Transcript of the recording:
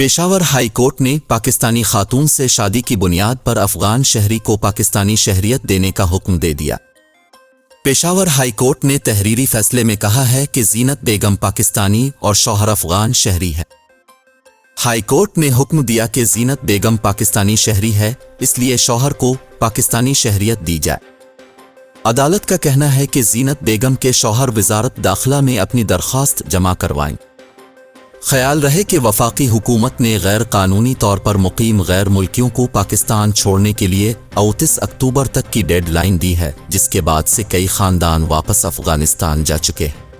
Peshawar high court ने पाकिस्तानी खातून से शादी की बुनियाद पर अफगान शहरी को पाकिस्तानी शहरियत देने का हुक्म दे दिया। पेशावर हाई कोर्ट ने तहरीरी फैसले में कहा है कि जीनत बेगम पाकिस्तानी और शौहर अफगान शहरी है। हाई कोर्ट ने हुक्म दिया कि जीनत बेगम पाकिस्तानी शहरी है, इसलिए शौहर को पाकिस्तानी शहरियत दी जाए। अदालत का कहना है कि जीनत बेगम के शौहर वजारत दाखिला में अपनी दरख्वास्त जमा करवाएं। ख्याल रहे कि वफाकी हुकूमत ने गैर कानूनी तौर पर मुकीम गैर मुल्कियों को पाकिस्तान छोड़ने के लिए 29 अक्टूबर तक की डेडलाइन दी है, जिसके बाद से कई खानदान वापस अफगानिस्तान जा चुके हैं।